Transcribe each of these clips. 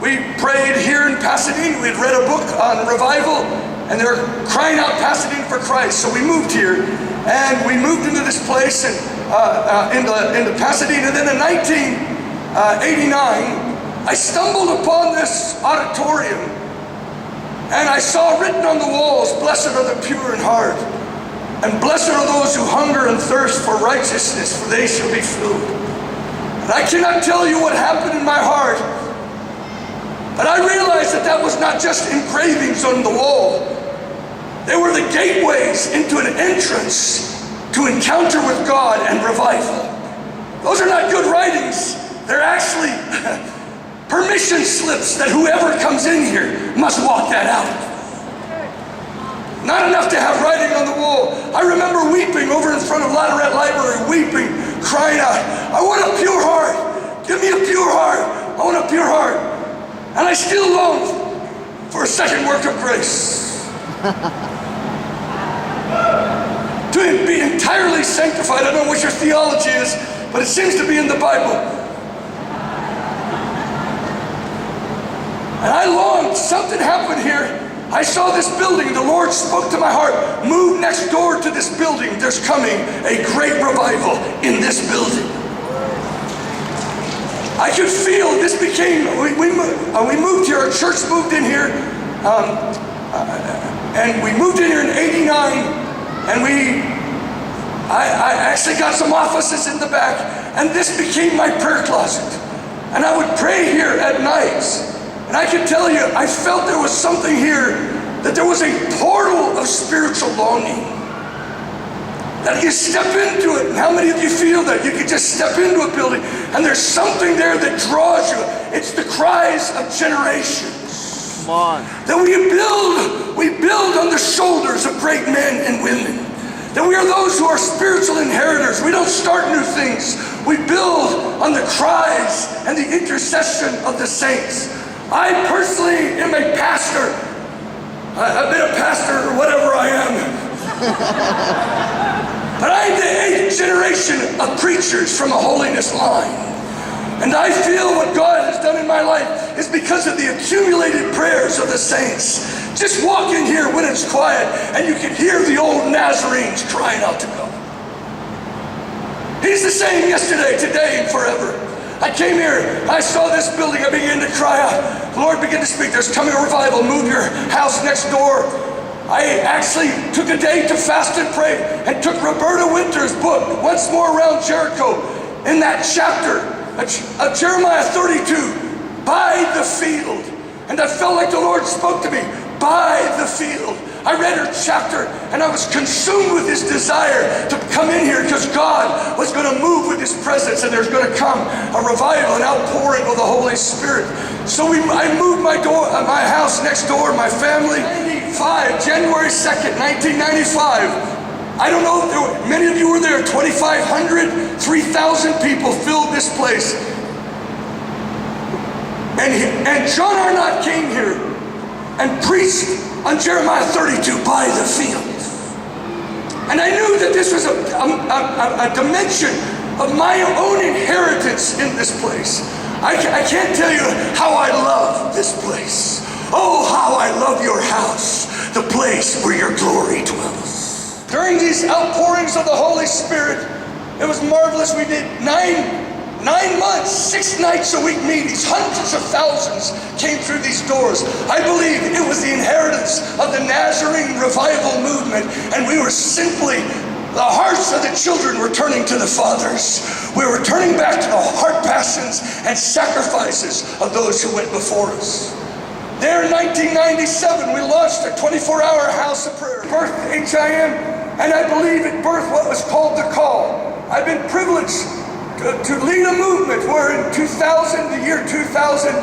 We prayed here in Pasadena. We had read a book on revival, and they're crying out Pasadena for Christ. So we moved here, and we moved into this place and into Pasadena. Then in 1989, I stumbled upon this auditorium, and I saw written on the walls, "Blessed are the pure in heart, and blessed are those who hunger and thirst for righteousness, for they shall be filled." And I cannot tell you what happened in my heart, but I realized that that was not just engravings on the wall. They were the gateways into an entrance to encounter with God and revival. Those are not good writings. They're actually permission slips that whoever comes in here must walk that out. Not enough to have writing on the wall. I remember weeping over in front of Lateran Library, weeping, crying out, "I want a pure heart. Give me a pure heart. I want a pure heart." And I still long for a second work of grace. To be entirely sanctified. I don't know what your theology is, but it seems to be in the Bible. And I longed. Something happened here. I saw this building. The Lord spoke to my heart. Move next door to this building. There's coming a great revival in this building. I could feel this became, we moved here, our church moved in here, and we moved in here in 89, and I actually got some offices in the back, and this became my prayer closet. And I would pray here at nights, and I can tell you, I felt there was something here, that there was a portal of spiritual longing. That you step into it. And how many of you feel that? You could just step into a building and there's something there that draws you. It's the cries of generations. Come on. That we build on the shoulders of great men and women. That we are those who are spiritual inheritors. We don't start new things. We build on the cries and the intercession of the saints. I personally am a pastor. I've been a pastor or whatever I am. But I'm the 8th generation of preachers from a holiness line. And I feel what God has done in my life is because of the accumulated prayers of the saints. Just walk in here when it's quiet and you can hear the old Nazarenes crying out to God. He's the same yesterday, today, and forever. I came here, I saw this building, I began to cry out. The Lord began to speak, there's coming a revival, move your house next door. I actually took a day to fast and pray and took Roberta Winter's book, Once More Around Jericho, in that chapter of Jeremiah 32, by the field. And I felt like the Lord spoke to me, by the field. I read her chapter and I was consumed with this desire to come in here because God was going to move with His presence and there's going to come a revival, an outpouring of the Holy Spirit. So I moved my house next door, my family. January 2nd, 1995. I don't know if many of you were there. 2,500, 3,000 people filled this place. And John Arnott came here and preached on Jeremiah 32 by the field. And I knew that this was a dimension of my own inheritance in this place. I can't tell you how I love this place. Oh, how I love your house, the place where your glory dwells. During these outpourings of the Holy Spirit, it was marvelous. We did nine months, 6 nights a week meetings. Hundreds of thousands came through these doors. I believe it was the inheritance of the Nazarene revival movement, and we were simply, the hearts of the children were turning to the fathers. We were turning back to the heart passions and sacrifices of those who went before us. There in 1997, we launched a 24-hour house of prayer. Birthed HIM, and I believe it birthed what was called the call. I've been privileged to lead a movement where in 2000, the year 2000,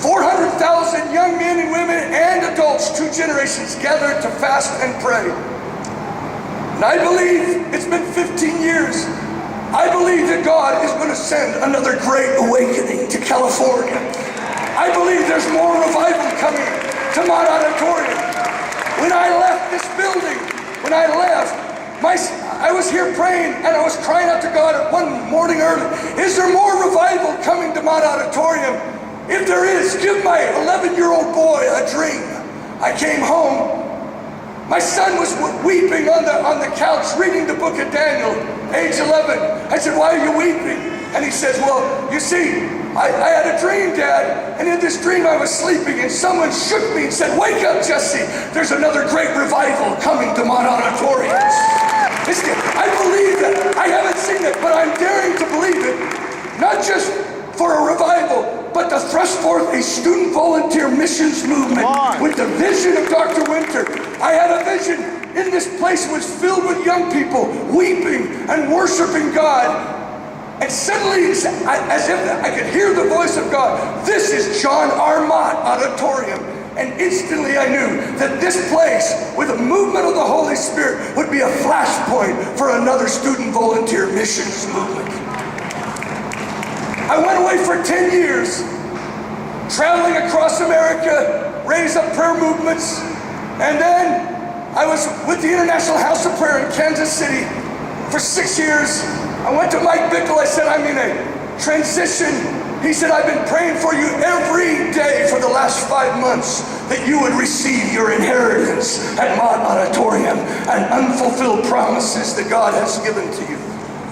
400,000 young men and women and adults, 2 generations, gathered to fast and pray. And I believe it's been 15 years. I believe that God is going to send another great awakening to California. I believe there's more revival coming to Mott Auditorium. When I left this building, I was here praying and I was crying out to God one morning early, is there more revival coming to Mott Auditorium? If there is, just give my 11-year-old boy a dream. I came home. My son was weeping on the couch reading the book of Daniel, age 11. I said, why are you weeping? And he says, well, you see, I had a dream, Dad, and in this dream I was sleeping and someone shook me and said, wake up, Jesse, there's another great revival coming to Mott Auditorium. I believe that. I haven't seen it, but I'm daring to believe it. Not just for a revival, but to thrust forth a student volunteer missions movement with the vision of Dr. Winter. I had a vision, and this place was filled with young people weeping and worshiping God. And suddenly, as if I could hear the voice of God, this is John R. Mott Auditorium. And instantly I knew that this place, with a movement of the Holy Spirit, would be a flashpoint for another student volunteer missions movement. I went away for 10 years, traveling across America, raised up prayer movements, and then I was with the International House of Prayer in Kansas City for 6 years. I went to Mike Bickle. I said, I'm in a transition. He said, I've been praying for you every day for the last 5 months that you would receive your inheritance at Mott Auditorium and unfulfilled promises that God has given to you.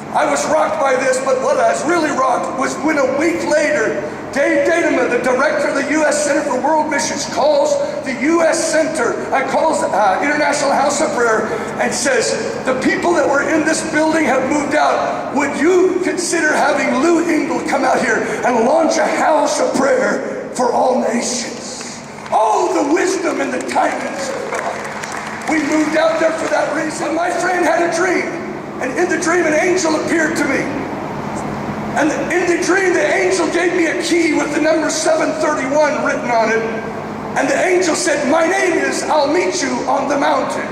I was rocked by this, but what I was really rocked was when a week later, Dave Datema, the director of the U.S. Center for World Missions, calls the U.S. Center, calls International House of Prayer and says, the people that were in this building have moved out. Would you consider having Lou Engle come out here and launch a house of prayer for all nations? Oh, the wisdom and the timings of God. We moved out there for that reason. My friend had a dream. And in the dream, an angel appeared to me. And in the dream, the angel gave me a key with the number 731 written on it. And the angel said, my name is, I'll meet you on the mountain.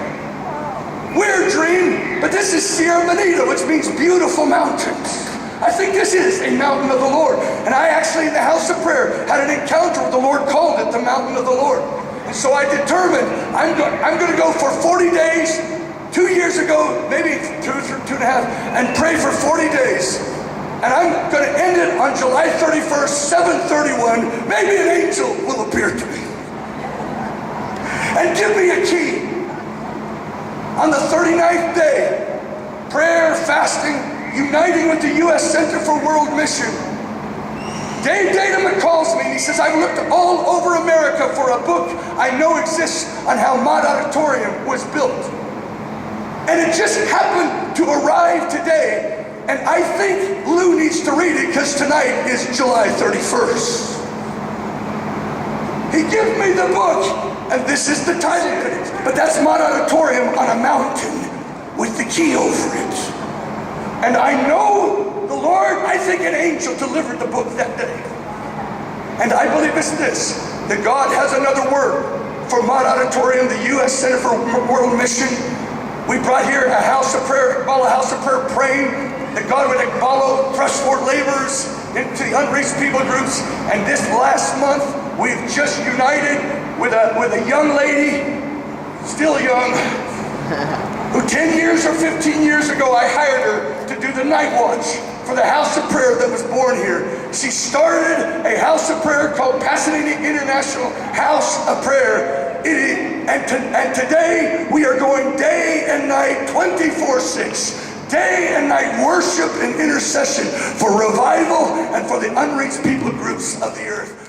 Weird dream, but this is Sierra Bonita, which means beautiful mountains. I think this is a mountain of the Lord. And I actually, in the house of prayer, had an encounter with the Lord, called it the mountain of the Lord. And so I determined, I'm going to go for 40 days, 2 years ago, maybe two and a half, and pray for 40 days. And I'm going to end it on July 31st, 7:31. Maybe an angel will appear to me and give me a key. On the 39th day, prayer, fasting, uniting with the U.S. Center for World Mission, Dave Datema calls me and he says, I've looked all over America for a book I know exists on how Mott Auditorium was built. And it just happened to arrive today. And I think Lou needs to read it because tonight is July 31st. He gave me the book, and this is the title of it. But that's Mott Auditorium on a mountain with the key over it. And I know the Lord, I think an angel delivered the book that day. And I believe it's this, that God has another word for Mott Auditorium, the U.S. Center for World Mission. We brought here a house of prayer, a house of prayer praying that God would follow thrust forth laborers into the unreached people groups. And this last month, we've just united with a young lady, still young, who 10 years or 15 years ago, I hired her to do the night watch for the house of prayer that was born here. She started a house of prayer called Pasadena International House of Prayer. And today we are going day and night, 24/6, day and night worship and intercession for revival and for the unreached people groups of the earth.